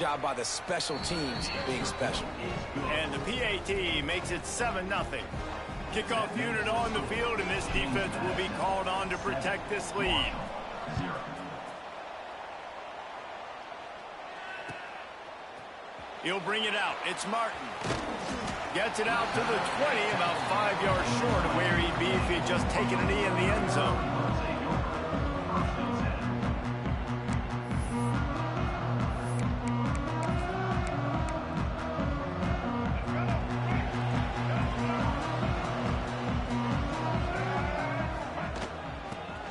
Job by the special teams being special. And the PAT makes it 7-0. Kickoff unit on the field, and this defense will be called on to protect this lead. He'll bring it out. It's Martin. Gets it out to the 20, about 5 yards short of where he'd be if he'd just taken a knee in the end zone.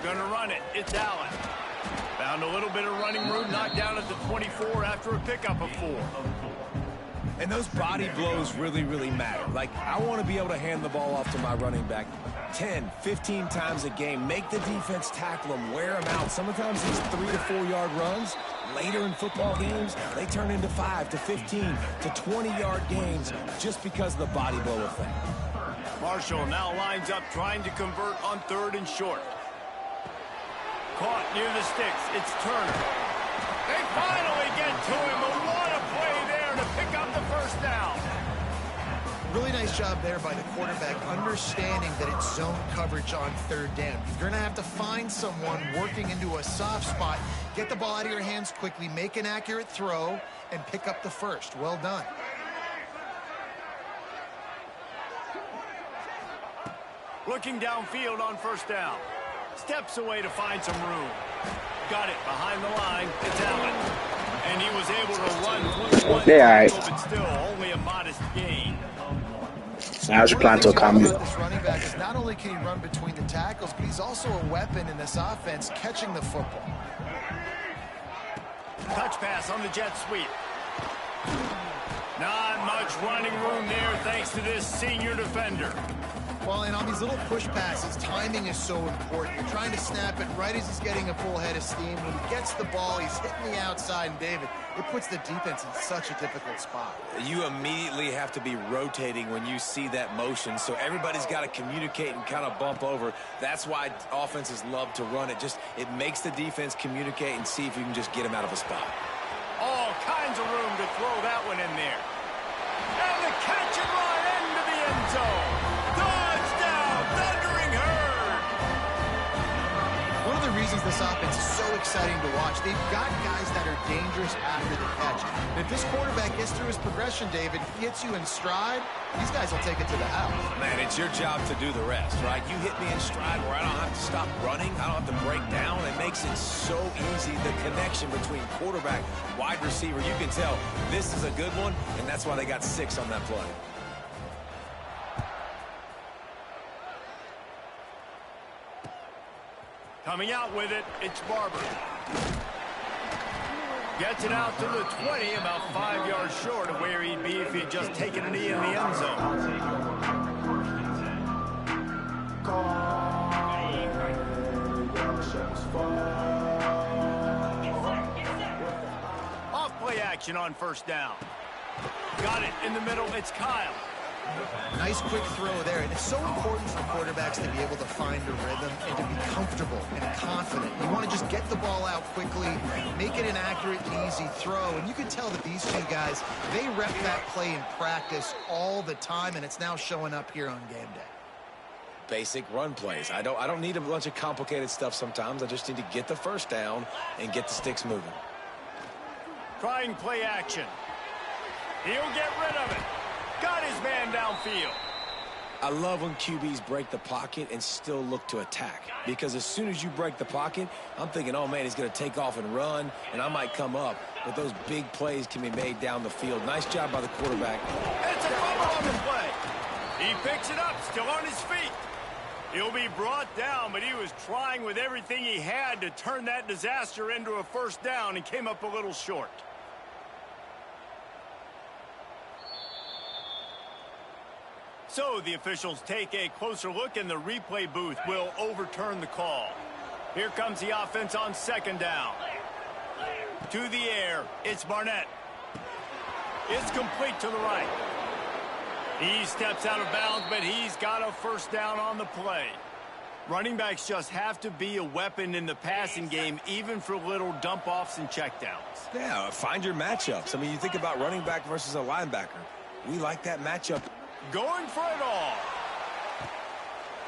Gonna run it. It's Allen. Found a little bit of running room, knocked down at the 24 after a pickup of 4. And those body blows really, really matter. Like, I want to be able to hand the ball off to my running back 10, 15 times a game. Make the defense tackle him, wear him out. Sometimes these 3 to 4 yard runs, later in football games, they turn into 5 to 15 to 20 yard gains just because of the body blow effect. Marshall now lines up trying to convert on 3rd and short. Caught near the sticks. It's Turner. They finally get to him, but what a play there to pick up the first down. Really nice job there by the quarterback, understanding that it's zone coverage on 3rd down. You're going to have to find someone working into a soft spot, get the ball out of your hands quickly, make an accurate throw, and pick up the first. Well done. Looking downfield on 1st down. Steps away to find some room. Got it behind the line. It's Allen. And he was able to run 21 tackle, but still only a modest gain. How's your plan to come? This running back is not only can he run between the tackles, but he's also a weapon in this offense, catching the football. Touch pass on the jet sweep. Not much running room there thanks to this senior defender. Well, and on these little push passes, timing is so important. You're trying to snap it right as he's getting a full head of steam. When he gets the ball, he's hitting the outside, and David, it puts the defense in such a difficult spot. You immediately have to be rotating when you see that motion, so everybody's got to communicate and kind of bump over. That's why offenses love to run it. It makes the defense communicate and see if you can just get him out of a spot. All kinds of room to throw that one in there. And the catch and run into the end zone. Touchdown, Thundering Herd. One of the reasons this offense is so exciting to watch, they've got guys that are dangerous after the catch. And if this quarterback gets through his progression, David, gets you in stride, these guys will take it to the house. Man, it's your job to do the rest, right? You hit me in stride where I don't have to stop running. I don't have to break down. It makes it so easy. The connection between quarterback, wide receiver, you can tell this is a good one, and that's why they got 6 on that play. Coming out with it, it's Barber. Gets it out to the 20, about 5 yards short of where he'd be if he'd just taken a knee in the end zone. Off play action on 1st down. Got it in the middle, it's Kyle. Nice quick throw there, and it's so important for quarterbacks to be able to find a rhythm and to be comfortable and confident. You want to just get the ball out quickly, make it an accurate and easy throw, and you can tell that these two guys, they rep that play in practice all the time, and it's now showing up here on game day. Basic run plays. I don't need a bunch of complicated stuff sometimes. I just need to get the first down and get the sticks moving. Trying play action. He'll get rid of it. Got his man downfield. I love when QBs break the pocket and still look to attack. Because as soon as you break the pocket, I'm thinking, oh, man, he's going to take off and run, and I might come up. But those big plays can be made down the field. Nice job by the quarterback. It's a fumble on the play. He picks it up, still on his feet. He'll be brought down, but he was trying with everything he had to turn that disaster into a 1st down and came up a little short. So the officials take a closer look, and the replay booth will overturn the call. Here comes the offense on 2nd down. To the air, it's Barnett. It's complete to the right. He steps out of bounds, but he's got a 1st down on the play. Running backs just have to be a weapon in the passing game, even for little dump-offs and checkdowns. Yeah, find your matchups. I mean, you think about running back versus a linebacker. We like that matchup. Going for it all.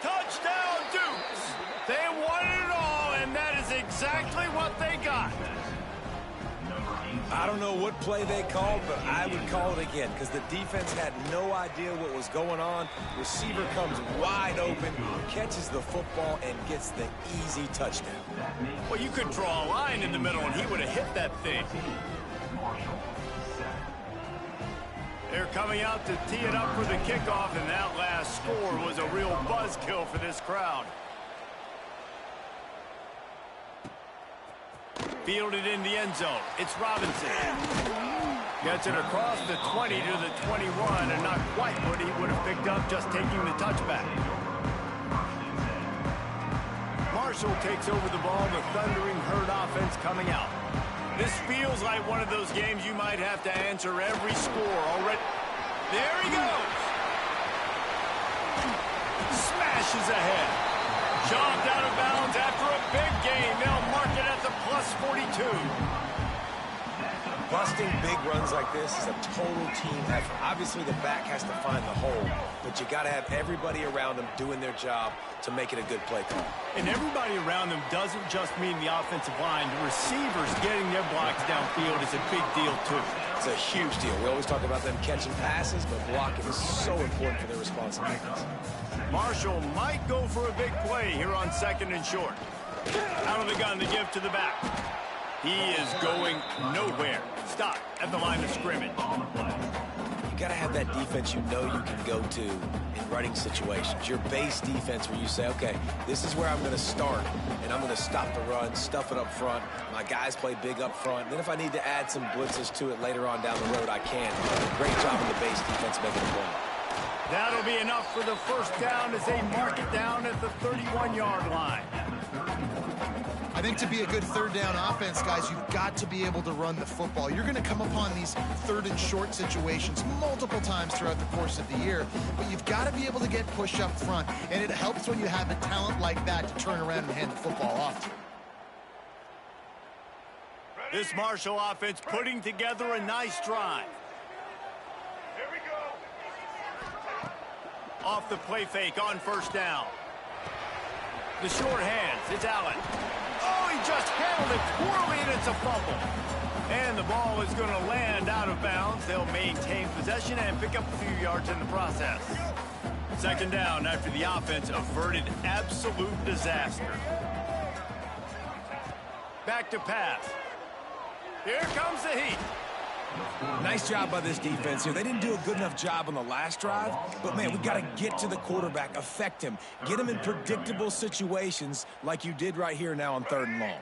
Touchdown, Dukes. They wanted it all, and that is exactly what they got. I don't know what play they called, but I would call it again because the defense had no idea what was going on. Receiver comes wide open, catches the football, and gets the easy touchdown. Well, you could draw a line in the middle, and he would have hit that thing. They're coming out to tee it up for the kickoff, and that last score was a real buzzkill for this crowd. Fielded in the end zone. It's Robinson. Gets it across the 20 to the 21, and not quite what he would have picked up just taking the touchback. Marshall takes over the ball, the thundering herd offense coming out. This feels like one of those games you might have to answer every score already. There he goes. Smashes ahead. Shoved out of bounds after a big gain. They'll mark it at the +42. Busting big runs like this is a total team effort. Obviously, the back has to find the hole, but you got to have everybody around them doing their job to make it a good play call. And everybody around them doesn't just mean the offensive line. The receivers getting their blocks downfield is a big deal, too. It's a huge deal. We always talk about them catching passes, but blocking is so important for their responsibilities. Marshall might go for a big play here on 2nd and short. Out of the gun to give to the back. He is going nowhere. Stop at the line of scrimmage. You got to have that defense you know you can go to in running situations. Your base defense where you say, okay, this is where I'm going to start, and I'm going to stop the run, stuff it up front. My guys play big up front. Then if I need to add some blitzes to it later on down the road, I can. Great job in the base defense making the play. That'll be enough for the first down as they mark it down at the 31-yard line. I think to be a good third down offense, guys, you've got to be able to run the football. You're going to come upon these 3rd and short situations multiple times throughout the course of the year, but you've got to be able to get push up front, and it helps when you have a talent like that to turn around and hand the football off to. This Marshall offense putting together a nice drive. Here we go. Off the play fake on first down. The short hands, it's Allen. Oh, he just handled it poorly, and it's a fumble. And the ball is going to land out of bounds. They'll maintain possession and pick up a few yards in the process. 2nd down after the offense averted absolute disaster. Back to pass. Here comes the heat. Nice job by this defense here. They didn't do a good enough job on the last drive, but, man, we got to get to the quarterback, affect him, get him in predictable situations like you did right here now on 3rd and long.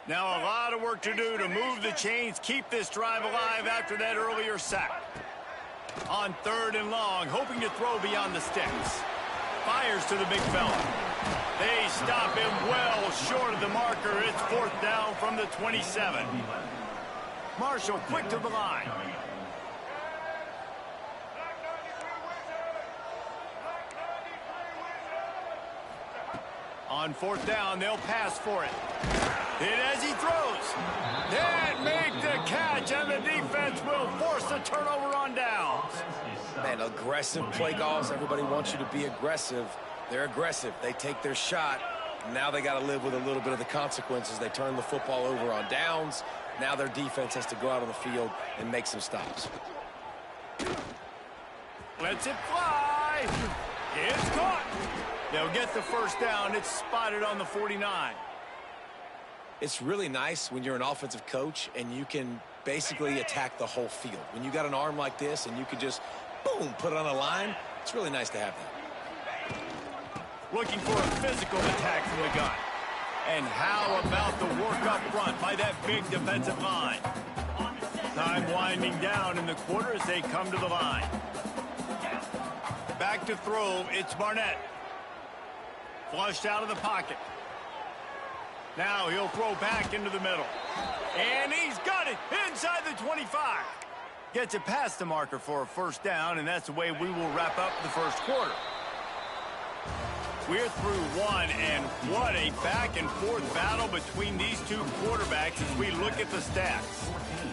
Now a lot of work to do to move the chains, keep this drive alive after that earlier sack. On 3rd and long, hoping to throw beyond the sticks. Fires to the big fella. They stop him well short of the marker. It's 4th down from the 27. Marshall quick to the line. On 4th down, they'll pass for it. Hit as he throws. Can't make the catch, and the defense will force the turnover on downs. Man, aggressive play calls. Everybody wants you to be aggressive. They're aggressive. They take their shot. Now they got to live with a little bit of the consequences. They turn the football over on downs. Now their defense has to go out on the field and make some stops. Lets it fly. It's caught. They'll get the first down. It's spotted on the 49. It's really nice when you're an offensive coach and you can basically attack the whole field. When you got an arm like this and you can just, boom, put it on a line, it's really nice to have that. Looking for a physical attack from the gun. And how about the work up front by that big defensive line? Time winding down in the quarter as they come to the line. Back to throw, it's Barnett. Flushed out of the pocket. Now he'll throw back into the middle. And he's got it inside the 25. Gets it past the marker for a first down, and that's the way we will wrap up the first quarter. We're through one, and what a back-and-forth battle between these two quarterbacks as we look at the stats.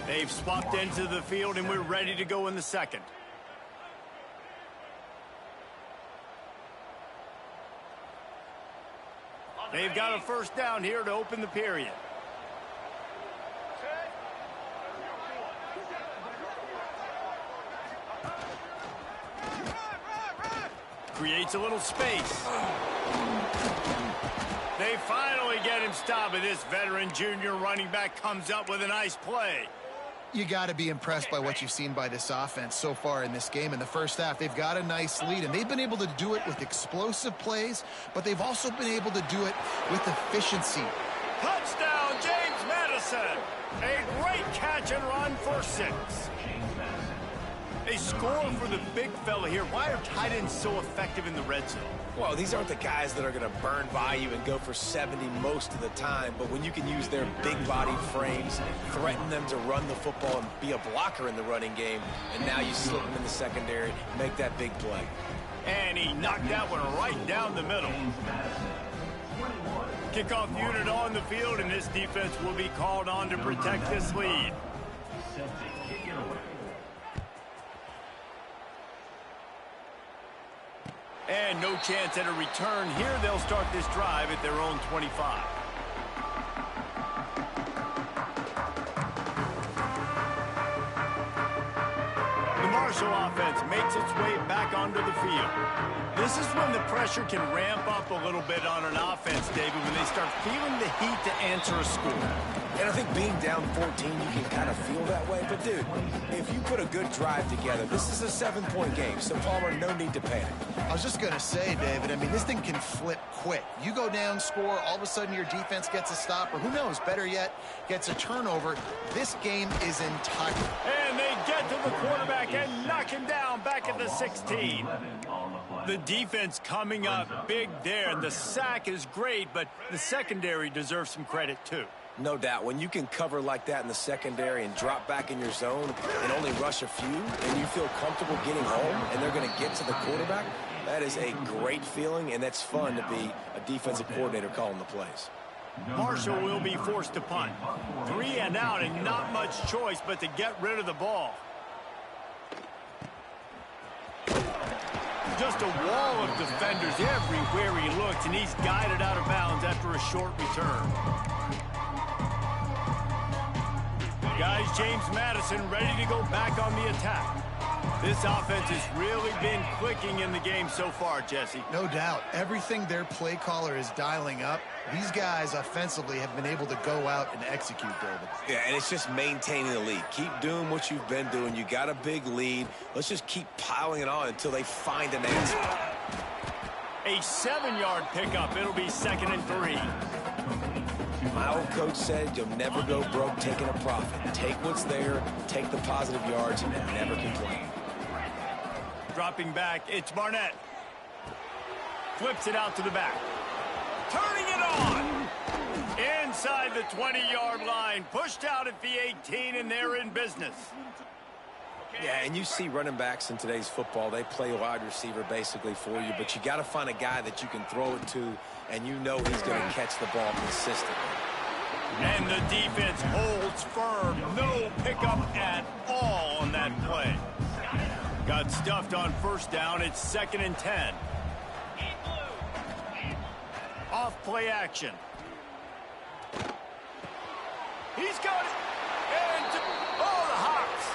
They've swapped into the field, and we're ready to go in the second. They've got a first down here to open the period. Creates a little space. They finally get him stopped, and this veteran junior running back comes up with a nice play. You got to be impressed by what you've seen by this offense so far in this game. In the first half, they've got a nice lead, and they've been able to do it with explosive plays, but they've also been able to do it with efficiency. Touchdown, James Madison. A great catch and run for 6. A score for the big fella here. Why are tight ends so effective in the red zone? Well, these aren't the guys that are going to burn by you and go for 70 most of the time, but when you can use their big-bodied frames, threaten them to run the football and be a blocker in the running game, and now you slip them in the secondary, make that big play. And he knocked that one right down the middle. Kickoff unit on the field, and this defense will be called on to protect this lead. And no chance at a return here. They'll start this drive at their own 25. The Marshall offense makes its way back onto the field. This is when the pressure can ramp up a little bit on an offense, David, when they start feeling the heat to answer a score. And I think being down 14, you can kind of feel that way. But, dude, if you put a good drive together, this is a 7-point game. So, Palmer, no need to panic. I was just going to say, David, I mean, this thing can flip quick. You go down, score, all of a sudden your defense gets a stop, or who knows, better yet, gets a turnover. This game is entitled. And they get to the quarterback and knock him down back at the 16. The defense coming up big there. The sack is great, but the secondary deserves some credit, too. No doubt. When you can cover like that in the secondary and drop back in your zone and only rush a few, and you feel comfortable getting home and they're going to get to the quarterback, that is a great feeling, and that's fun to be a defensive coordinator calling the plays. Marshall will be forced to punt. 3 and out, and not much choice but to get rid of the ball. Just a wall of defenders everywhere he looks, and he's guided out of bounds after a short return. Guys, James Madison ready to go back on the attack. This offense has really been clicking in the game so far, Jesse. No doubt. Everything their play caller is dialing up, these guys offensively have been able to go out and execute, David. Yeah, and it's just maintaining the lead. Keep doing what you've been doing. You got a big lead. Let's just keep piling it on until they find an answer. A 7-yard pickup. It'll be 2nd and 3. My old coach said you'll never go broke taking a profit. Take what's there, take the positive yards, and never complain. Dropping back, it's Barnett. Flips it out to the back. Turning it on. Inside the 20-yard line. Pushed out at the 18, and they're in business. Yeah, and you see running backs in today's football, they play wide receiver basically for you, but you got to find a guy that you can throw it to, and you know he's going to catch the ball consistently. And the defense holds firm. No pickup at all on that play. Got stuffed on first down. It's 2nd and 10. Off play action. He's got it. And oh, the Hawks.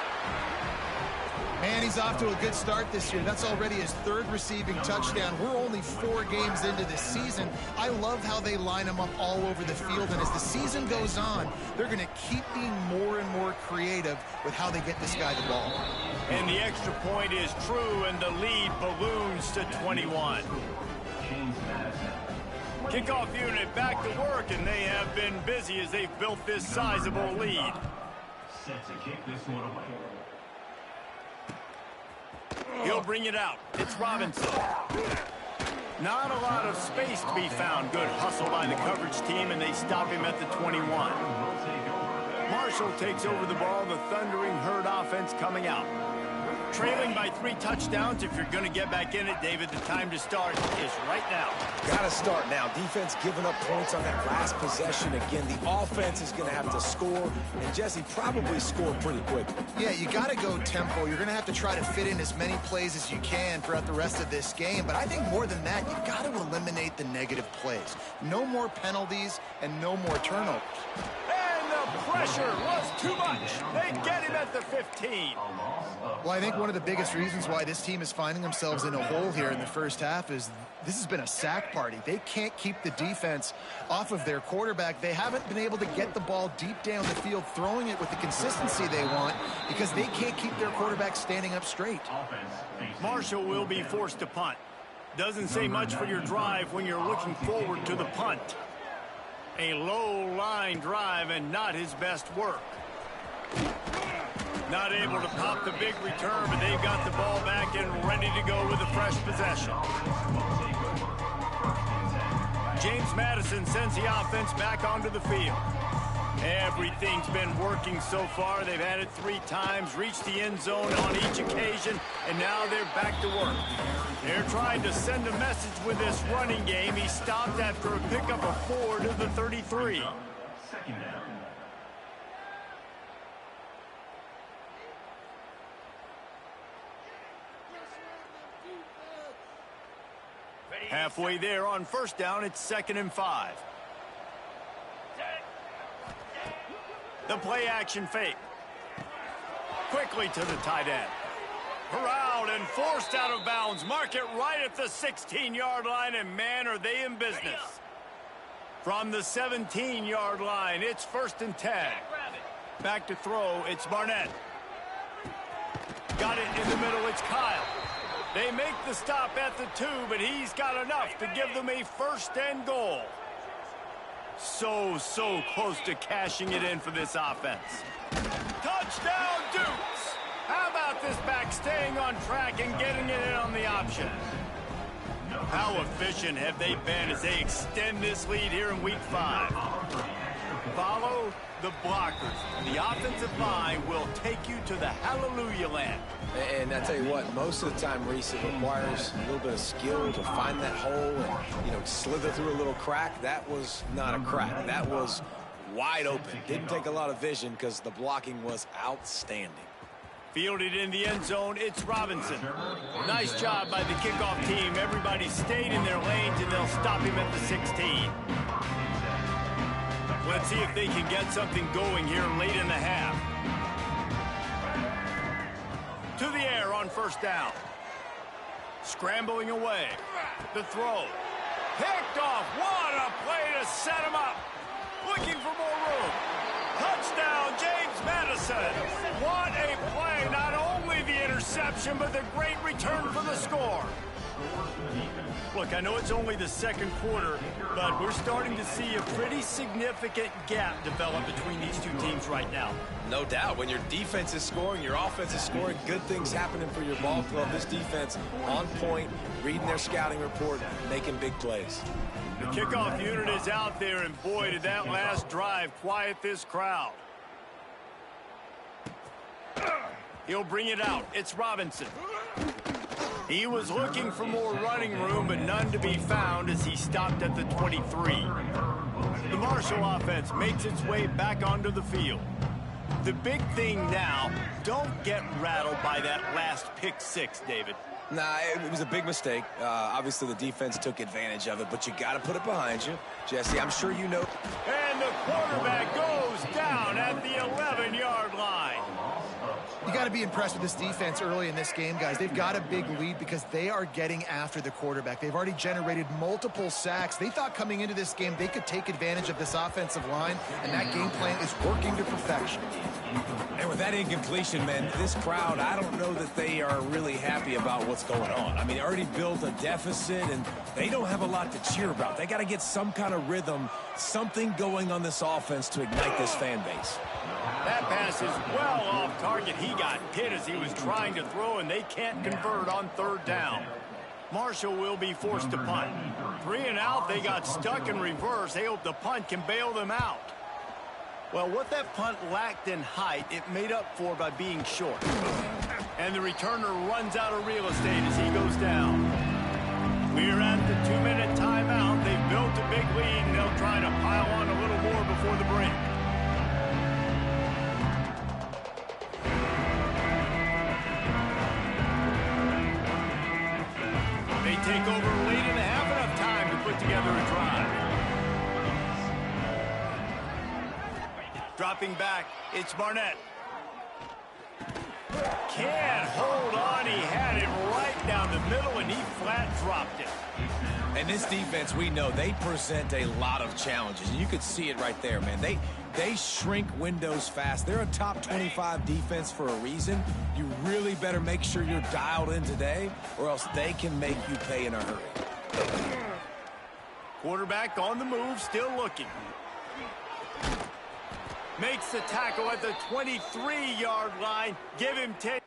Man, he's off to a good start this year. That's already his 3rd receiving touchdown. We're only 4 games into this season. I love how they line him up all over the field. And as the season goes on, they're going to keep being more and more creative with how they get this guy the ball. And the extra point is true, and the lead balloons to 21. Kickoff unit back to work, and they have been busy as they've built this sizable lead. Set to kick this one away. He'll bring it out. It's Robinson. Not a lot of space to be found. Good hustle by the coverage team, and they stop him at the 21. Marshall takes over the ball. The Thundering Herd offense coming out. Trailing by 3 touchdowns. If you're going to get back in it, David, the time to start is right now. Got to start now. Defense giving up points on that last possession. Again, the offense is going to have to score, and Jesse probably score pretty quick. Yeah, you got to go tempo. You're going to have to try to fit in as many plays as you can throughout the rest of this game. But I think more than that, you got to eliminate the negative plays. No more penalties and no more turnovers. And the pressure was too much. They get him at the 15. Well, I think one of the biggest reasons why this team is finding themselves in a hole here in the first half is this has been a sack party. They can't keep the defense off of their quarterback. They haven't been able to get the ball deep down the field, throwing it with the consistency they want because they can't keep their quarterback standing up straight. Marshall will be forced to punt. Doesn't say much for your drive when you're looking forward to the punt. A low line drive and not his best work. Not able to pop the big return, but they've got the ball back and ready to go with a fresh possession. James Madison sends the offense back onto the field. Everything's been working so far. They've had it 3 times, reached the end zone on each occasion, and now they're back to work. They're trying to send a message with this running game. He stopped after a pickup of 4 to the 33. Halfway there on first down, it's 2nd and 5. The play action fake. Quickly to the tight end. Corralled and forced out of bounds. Mark it right at the 16-yard line, and man, are they in business. From the 17-yard line, it's 1st and 10. Back to throw, it's Barnett. Got it in the middle, it's Kyle. They make the stop at the 2, but he's got enough to give them a 1st and goal. So close to cashing it in for this offense. Touchdown, Dukes! How about this back staying on track and getting it in on the option? How efficient have they been as they extend this lead here in Week 5? Follow the blockers. The offensive line will take you to the hallelujah land. And I tell you what, most of the time, Reese, it requires a little bit of skill to find that hole and, slither through a little crack. That was not a crack. That was wide open. Didn't take a lot of vision because the blocking was outstanding. Fielded in the end zone, it's Robinson. Nice job by the kickoff team. Everybody stayed in their lanes, and they'll stop him at the 16. Let's see if they can get something going here late in the half. To the air on first down. Scrambling away. The throw. Picked off. What a play to set him up. Looking for more room. Touchdown, James Madison. What a play. Not only the interception, but the great return for the score. Look, I know it's only the 2nd quarter, but we're starting to see a pretty significant gap develop between these two teams right now. No doubt. When your defense is scoring, your offense is scoring, good things happening for your ball club. This defense on point, reading their scouting report, making big plays. The kickoff unit is out there, and boy, did that last drive quiet this crowd. He'll bring it out. It's Robinson. He was looking for more running room, but none to be found as he stopped at the 23. The Marshall offense makes its way back onto the field. The big thing now, don't get rattled by that last pick 6, David. Nah, it was a big mistake. Obviously, the defense took advantage of it, but you got to put it behind you. Jesse, I'm sure you know. And the quarterback goes down at the 11-yard line. You got to be impressed with this defense early in this game, guys. They've got a big lead because they are getting after the quarterback. They've already generated multiple sacks. They thought coming into this game they could take advantage of this offensive line, and that game plan is working to perfection. And with that incompletion, man, this crowd, I don't know that they are really happy about what's going on. I mean, they already built a deficit, and they don't have a lot to cheer about. They got to get some kind of rhythm, something going on this offense to ignite this fan base. That pass is well off target. He got hit as he was trying to throw, and they can't convert on 3rd down. Marshall will be forced to punt. 3 and out, they got stuck in reverse. They hope the punt can bail them out. Well, what that punt lacked in height, it made up for by being short. And the returner runs out of real estate as he goes down. We're at the 2-minute timeout. They've built a big lead, and they'll try to pile on a little more before the break. They take over late and have enough time to put together a drive. Dropping back, it's Barnett. Can't hold on. He had it right down the middle, and he flat dropped it. And this defense, we know, they present a lot of challenges. And you could see it right there, man. They shrink windows fast. They're a top 25 defense for a reason. You really better make sure you're dialed in today, or else they can make you pay in a hurry. Quarterback on the move, still looking. Makes the tackle at the 23-yard line. Give him 10.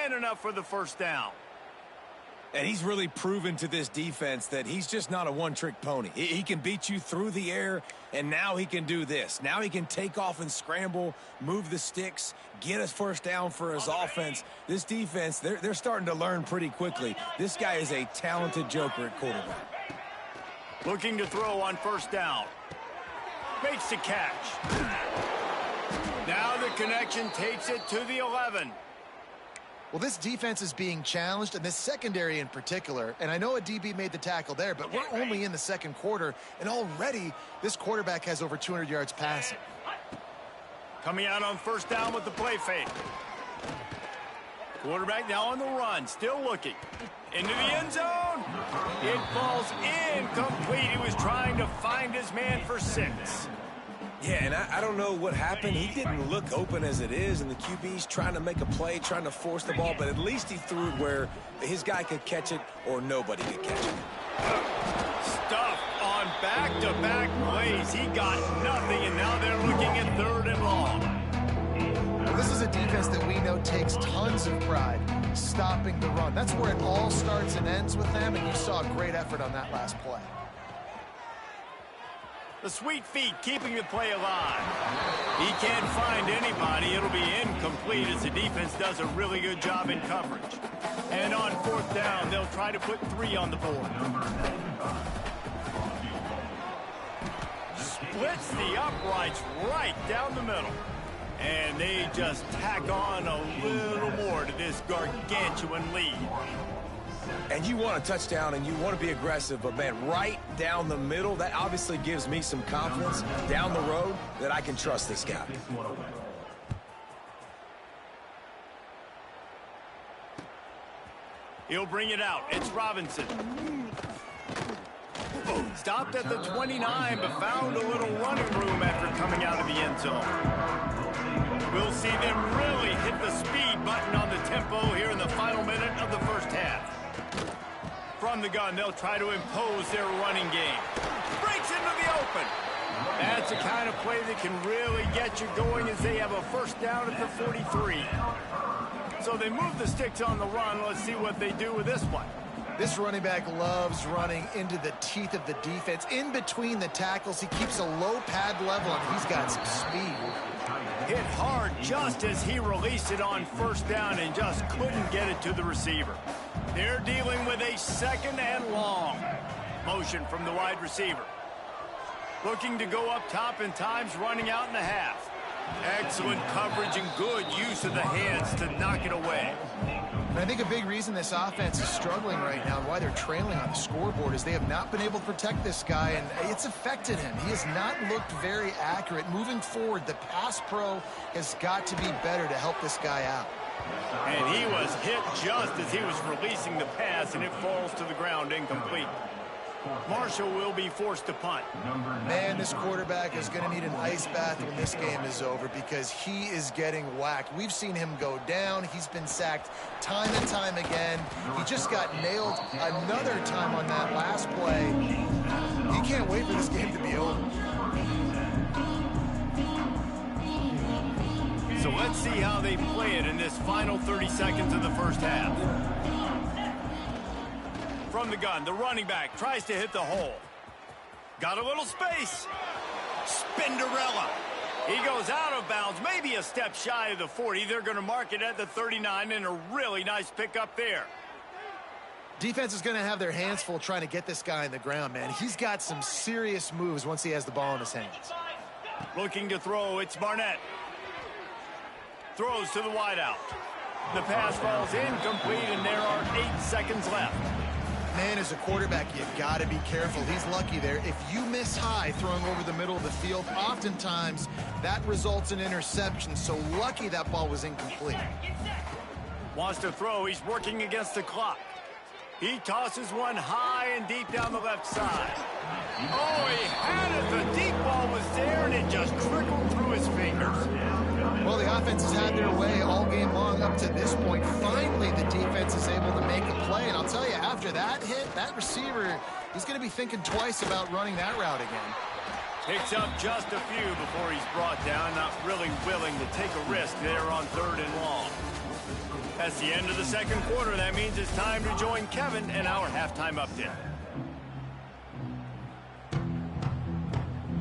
And enough for the first down. And he's really proven to this defense that he's just not a one-trick pony. He can beat you through the air, and now he can do this. Now he can take off and scramble, move the sticks, get us first down for his offense. This defense, they're starting to learn pretty quickly. This guy is a talented joker at quarterback. Looking to throw on first down. Makes the catch. Now the connection takes it to the 11. Well, this defense is being challenged, and this secondary in particular. And I know a DB made the tackle there, but we're only in the second quarter, and already this quarterback has over 200 yards passing. Coming out on first down with the play fake. Quarterback now on the run, still looking. Into the end zone. It falls incomplete. He was trying to find his man for 6. Yeah, and I don't know what happened. He didn't look open as it is, and the QB's trying to make a play, trying to force the ball, but at least he threw it where his guy could catch it or nobody could catch it. Stuffed on back-to-back plays. He got nothing, and now they're looking at 3rd and long. This is a defense that we know takes tons of pride stopping the run. That's where it all starts and ends with them, and you saw a great effort on that last play. The sweet feet keeping the play alive. He can't find anybody. It'll be incomplete as the defense does a really good job in coverage. And on 4th down, they'll try to put 3 on the board. Splits the uprights right down the middle. And they just tack on a little more to this gargantuan lead. And you want a touchdown and you want to be aggressive, but man, right down the middle, that obviously gives me some confidence down the road that I can trust this guy. He'll bring it out. It's Robinson. Stopped at the 29, but found a little running room after coming out of the end zone. We'll see them really hit the speed button on the tempo here in the final minute of the first half. From the gun, they'll try to impose their running game. Breaks into the open. That's the kind of play that can really get you going as they have a first down at the 43. So they move the sticks on the run. Let's see what they do with this one. This running back loves running into the teeth of the defense. In between the tackles, he keeps a low pad level, and he's got some speed. Hit hard just as he released it on first down and just couldn't get it to the receiver. They're dealing with a 2nd and long. Motion from the wide receiver. Looking to go up top in times, running out in the half. Excellent coverage and good use of the hands to knock it away. And I think a big reason this offense is struggling right now and why they're trailing on the scoreboard is they have not been able to protect this guy, and it's affected him. He has not looked very accurate. Moving forward, the pass pro has got to be better to help this guy out. And he was hit just as he was releasing the pass, and it falls to the ground incomplete. Marshall will be forced to punt. Man, this quarterback is going to need an ice bath when this game is over because he is getting whacked. We've seen him go down. He's been sacked time and time again. He just got nailed another time on that last play. He can't wait Let's see how they play it in this final 30 seconds of the first half. From the gun, the running back tries to hit the hole. Got a little space. Spinderella. He goes out of bounds, maybe a step shy of the 40. They're going to mark it at the 39, and a really nice pickup there. Defense is going to have their hands full trying to get this guy in the ground, man. He's got some serious moves once he has the ball in his hands. Looking to throw, it's Barnett. Throws to the wideout. The pass falls incomplete, and there are 8 seconds left. Man, as a quarterback, you got to be careful. He's lucky there. If you miss high throwing over the middle of the field, oftentimes that results in interception. So lucky that ball was incomplete. Wants to throw. He's working against the clock. He tosses one high and deep down the left side. Oh, he had it. The deep ball was there, and it just trickled through his fingers. Well, the offense has had their way all game long up to this point. Finally, the defense is able to make a play. And I'll tell you, after that hit, that receiver, he's going to be thinking twice about running that route again. Picks up just a few before he's brought down, not really willing to take a risk there on 3rd and long. That's the end of the second quarter. That means it's time to join Kevin in our halftime update.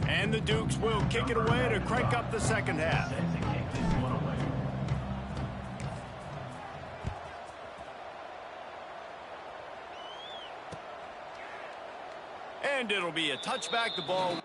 And the Dukes will kick it away to crank up the second half. And it'll be a touchback. The ball